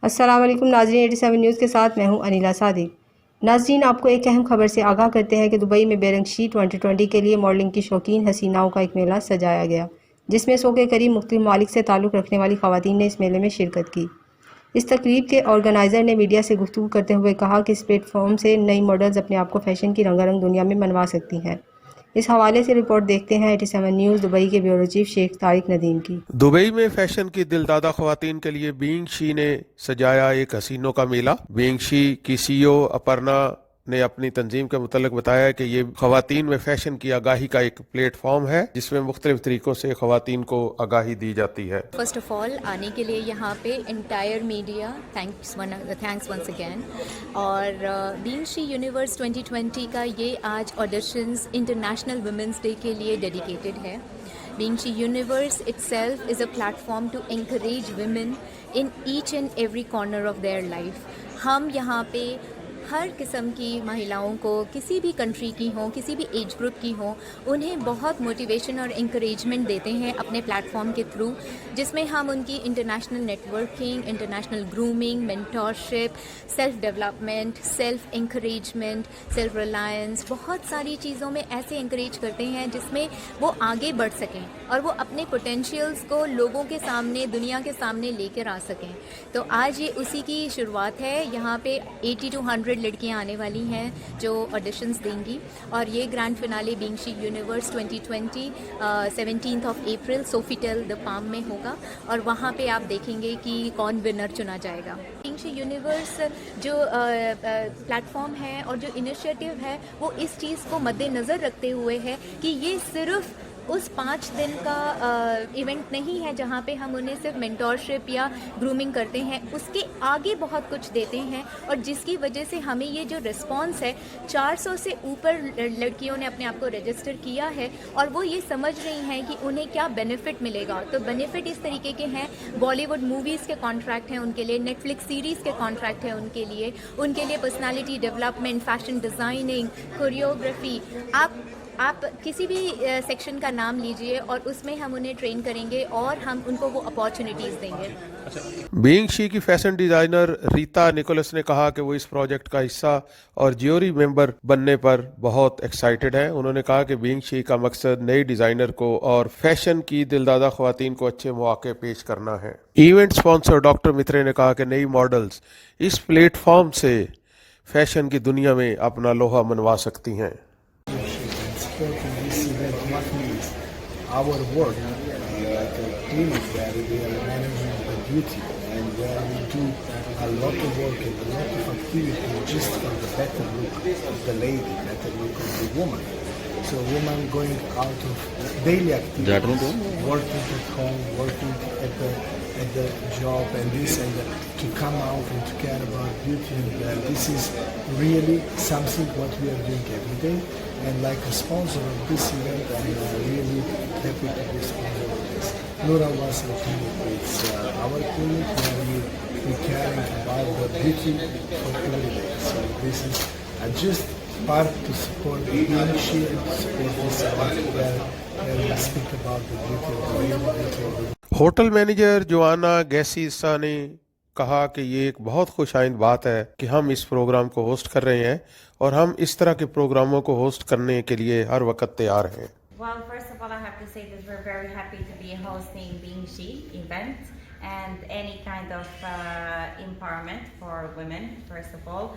अस्सलाम वालेकुम नाज़रीन, 87 न्यूज़ के साथ मैं हूं अनिला सादिक। नाज़रीन, आपको एक अहम खबर से आगाह करते हैं कि दुबई में बेइरंग 2020 के लिए मॉडलिंग की शौकीन हसीनाओं का एक मेला सजाया गया, जिसमें 100 के करीब मुख्तलिफ ममालिक से ताल्लुक़ रखने वाली ख़वातीन ने इस मेले में शिरकत की। इस तकरीब के ऑर्गेनाइज़र ने मीडिया से गुफ्तगू करते हुए कहा कि इस प्लेटफॉर्म से नई मॉडल्स अपने आप को फ़ैशन की रंगारंग दुनिया में मनवा सकती हैं। इस हवाले से रिपोर्ट देखते हैं 87 न्यूज़ दुबई के ब्यूरो चीफ शेख तारिक नदीम की। दुबई में फैशन की दिलदादा ख्वातीन के लिए बीइंग ने सजाया एक हसीनों का मेला। बीइंग की सीईओ अपर्णा ने अपनी तंजीम के मुतल्लिक बताया कि ये ख्वातीन में फैशन की आगाही का एक प्लेटफॉर्म है, जिसमें मुख्तलिफ तरीकों से ख्वातीन को आगाही दी जाती है। फर्स्ट ऑफ ऑल आने के लिए यहाँ पे entire media thanks once again. और बीइंग यूनिवर्स 2020 का ये आज ऑडिशंस इंटरनेशनल वुमेंस डे के लिए डेडिकेटेड है। Being universe itself is a platform to encourage women in each and every corner of their life। हम यहाँ पे हर किस्म की महिलाओं को, किसी भी कंट्री की हों, किसी भी एज ग्रुप की हों, उन्हें बहुत मोटिवेशन और इंकरेजमेंट देते हैं अपने प्लेटफॉर्म के थ्रू, जिसमें हम उनकी international networking, international grooming, mentorship, self development, self encouragement, self reliance, बहुत सारी चीज़ों में ऐसे इंकरेज करते हैं जिसमें वो आगे बढ़ सकें और वो अपने पोटेंशियल्स को लोगों के सामने, दुनिया के सामने लेकर आ सकें। तो आज ये उसी की शुरुआत है। यहाँ पे 80 to 100 लड़कियां आने वाली हैं जो ऑडिशंस देंगी, और ये grand finale being universe 2020 17 April Sofitel the palm में होगा, और वहाँ पे आप देखेंगे कि कौन विनर चुना जाएगा। बीइंग यूनिवर्स जो प्लेटफॉर्म है और जो इनिशिएटिव है वो इस चीज़ को मद्देनज़र रखते हुए है कि ये सिर्फ उस 5 दिन का इवेंट नहीं है जहाँ पे हम उन्हें सिर्फ मेंटरशिप या ग्रूमिंग करते हैं, उसके आगे बहुत कुछ देते हैं, और जिसकी वजह से हमें ये जो रिस्पांस है, 400 से ऊपर लड़कियों ने अपने आप को रजिस्टर किया है और वो ये समझ रही हैं कि उन्हें क्या बेनिफिट मिलेगा। तो बेनिफिट इस तरीके के हैं, बॉलीवुड मूवीज़ के कॉन्ट्रैक्ट हैं उनके लिए, नेटफ्लिक्स सीरीज़ के कॉन्ट्रैक्ट हैं उनके लिए personality development, fashion designing, choreography. आप किसी भी सेक्शन का नाम लीजिए और उसमें हम उन्हें ट्रेन करेंगे और हम उनको वो अपॉर्चुनिटीज़ देंगे। बीइंग की फैशन डिज़ाइनर रीता निकोलस ने कहा कि वो इस प्रोजेक्ट का हिस्सा और ज्यूरी मेंबर बनने पर बहुत एक्साइटेड हैं। उन्होंने कहा कि बीइंग का मकसद नई डिज़ाइनर को और फैशन की दिलदादा ख्वातीन को अच्छे मौके पेश करना है। इवेंट स्पॉन्सर डॉक्टर मित्रे ने कहा कि नई मॉडल्स इस प्लेटफॉर्म से फैशन की दुनिया में अपना लोहा मनवा सकती हैं। Supporting this event what means our work, like a clinic where we are managing the beauty and where we do a lot of work and a lot of activity just for the better look of the lady, better look of the woman. So women going out of daily activities, working at home, working at the job and this and that, to come out and to care about beauty, and this is really something what we are doing every day. And like a sponsor of this event, I'm really happy to be sponsor of this. Nura was a clinic. It's our clinic where we caring about the beauty for every day. So this is just part to support the beauty and to support this event where we speak about the beauty of the women, beauty of the hotel manager Joanna गैसीसा ने कहा कि ये एक बहुत खुशाइंद बात है कि हम इस प्रोग्राम को होस्ट कर रहे हैं और हम इस तरह के प्रोग्रामों को होस्ट करने के लिए हर वक्त तैयार हैं। Well, first of all, I have to say that we're very happy to be hosting Being She event and any kind of empowerment for women, first of all.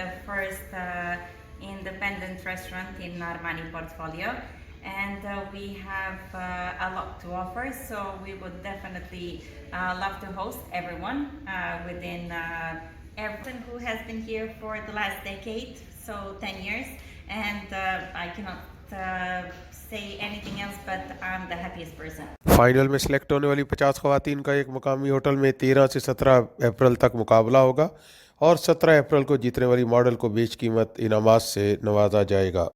the first independent restaurant in Armani portfolio. And we have a lot to offer, so we would definitely love to host everyone within everyone who has been here for the last decade, so 10 years, and I cannot say anything else, but I'm the happiest person. Final में select होने वाली 50 ख्वातीन का एक मुकामी hotel में 13 से 17 अप्रैल तक मुकाबला होगा और 17 अप्रैल को जीतने वाली मॉडल को बेशकीमत इनामात से नवाजा जाएगा।